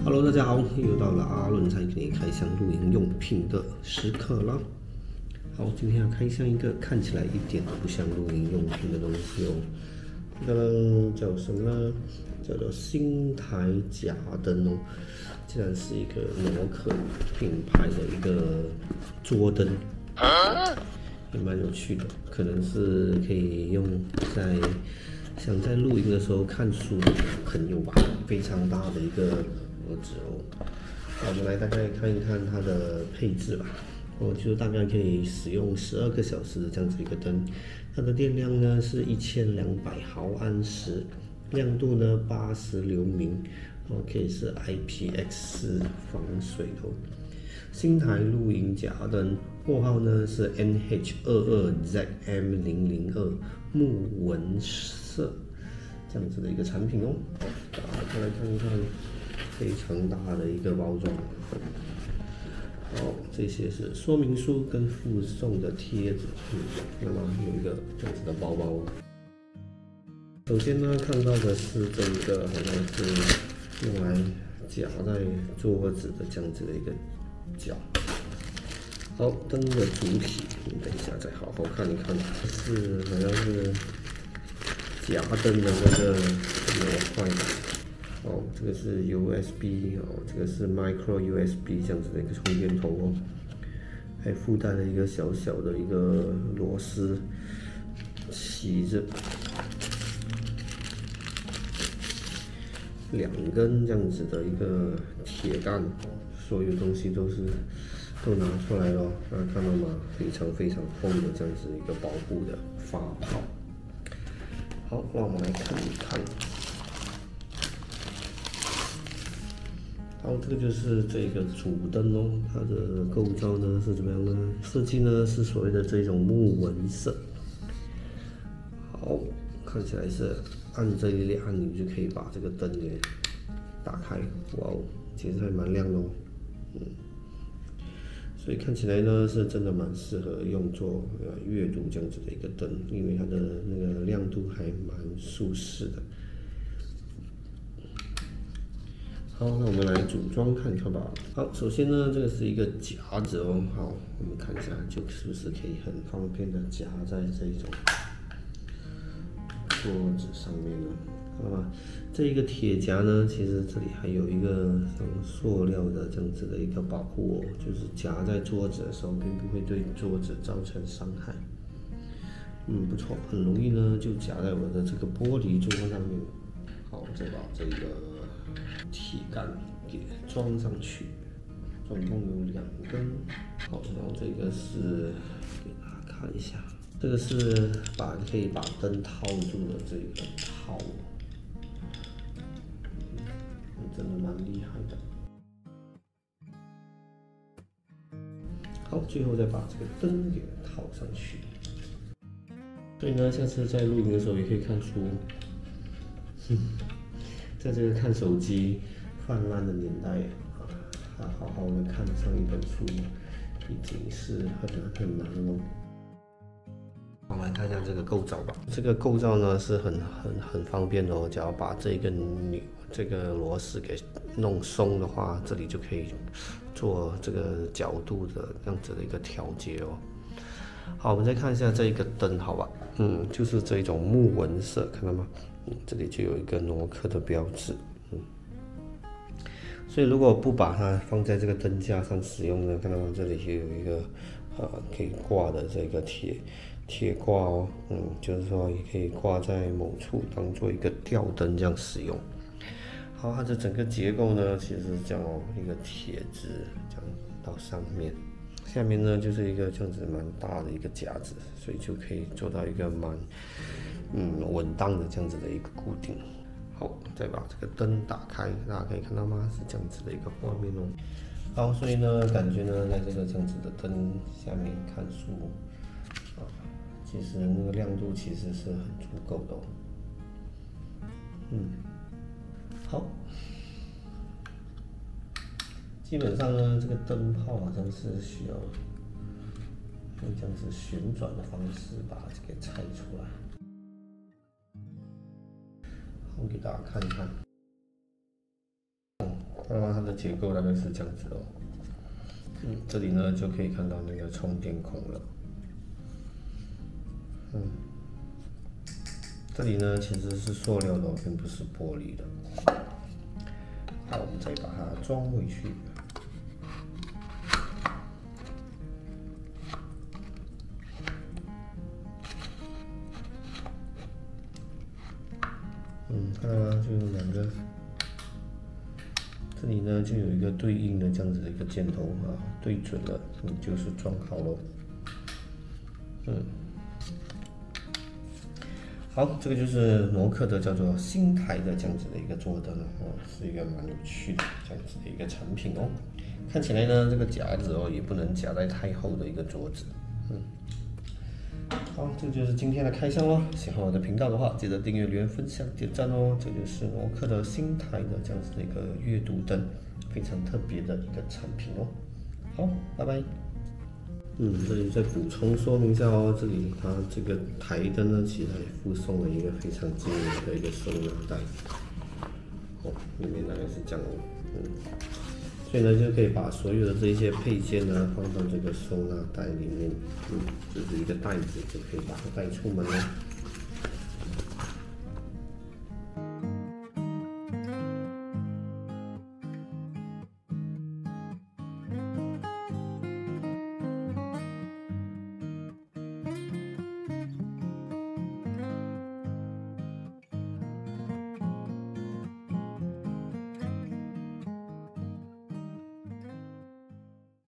Hello， 大家好，又到了阿伦才给你开箱露营用品的时刻了。好，今天要开箱一个看起来一点都不像露营用品的东西哦。这个呢叫什么呢？叫做星台夹灯哦。竟然是一个诺克品牌的一个桌灯，也蛮有趣的。可能是可以用在想在露营的时候看书的朋友吧。非常大的一个盒子哦。好，我们来大概看一看它的配置吧。就大概可以使用12个小时的这样子一个灯，它的电量呢是1200毫安时，亮度呢80流明，OK 是 IPX4 防水的哦。星台露营夹灯，货号呢是 NH22ZM002 木纹色，这样子的一个产品哦。打开来看一看，非常大的一个包装。好，这些是说明书跟附送的贴纸，那么有一个这样子的包包。首先呢，看到的是这个好像是用来夹在桌子的这样子的一个角。好，灯的主体，等一下再好好看一看，是好像是夹灯的那个模块吧。哦，这个是 USB 哦，这个是 Micro USB 这样子的一个充电头哦，还附带了一个小小的一个螺丝起子，2根这样子的一个铁杆，所有东西都拿出来了，大家看到吗？非常非常厚的这样子一个保护的发泡。好，让我们来看一看。好，这个就是这个主灯哦，它的构造呢是怎么样呢？设计呢是所谓的这种木纹色。好，看起来是按这一类按钮就可以把这个灯给打开。哇哦，其实还蛮亮的哦。所以看起来呢是真的蛮适合用作阅读这样子的一个灯，因为它的那个亮度还蛮舒适的。好，那我们来组装看看吧。好，首先呢，这个是一个夹子哦。好，我们看一下，就是不是可以很方便的夹在这种桌子上面呢？好吧，这一个铁夹呢，其实这里还有一个像塑料的这样子的一个保护哦，就是夹在桌子的时候，并不会对桌子造成伤害。不错，很容易呢就夹在我的这个玻璃桌上面。好，再把这个铁杆给装上去，总共有2根。好，然后这个是给大家看一下，这个是可以把灯套住的这个套，真的蛮厉害的。好，最后再把这个灯给套上去。所以呢，下次在露营的时候也可以看书。在这个看手机泛滥的年代好好的看上一本书，已经是很难了。我们来看一下这个构造吧。这个构造呢是很方便的哦，只要把这个螺丝给弄松的话，这里就可以做这个角度的这样子的一个调节哦。好，我们再看一下这一个灯，好吧？就是这种木纹色，看到吗？这里就有一个诺克的标志。所以如果不把它放在这个灯架上使用呢，看到吗？这里就有一个可以挂的这个铁挂哦。就是说也可以挂在某处当做一个吊灯这样使用。好，它的整个结构呢，其实是这样哦，一个铁质这样到上面。下面呢就是一个这样子蛮大的一个夹子，所以就可以做到一个蛮稳当的这样子的一个固定。好，再把这个灯打开，大家可以看到吗？是这样子的一个画面哦。好，所以呢，感觉呢，在这个这样子的灯下面看书其实那个亮度其实是很足够的哦。好。基本上呢，这个灯泡好像是需要用这样子旋转的方式把它给拆出来。我给大家看一看。看到它的结构大概是这样子哦。这里呢就可以看到那个充电孔了。这里呢其实是塑料的，并不是玻璃的。好，我们再把它装回去。看到吗？就有两个，这里呢就有一个对应的这样子的一个箭头啊，对准了，你就是装好咯。好，这个就是挪克的叫做新台的这样子的一个桌灯是一个蛮有趣的这样子的一个产品哦。看起来呢，这个夹子也不能夹在太厚的一个桌子。好，这就是今天的开箱咯。喜欢我的频道的话，记得订阅、留言、分享、点赞哦。这就是挪克的新台的这样子的一个阅读灯，非常特别的一个产品哦。好，拜拜。这里再补充说明一下哦，这里它这个台灯呢，其实还附送了一个非常精美的一个收纳袋，里面大概是这样所以呢就可以把所有的这些配件呢放到这个收纳袋里面，就是一个袋子就可以把它带出门了。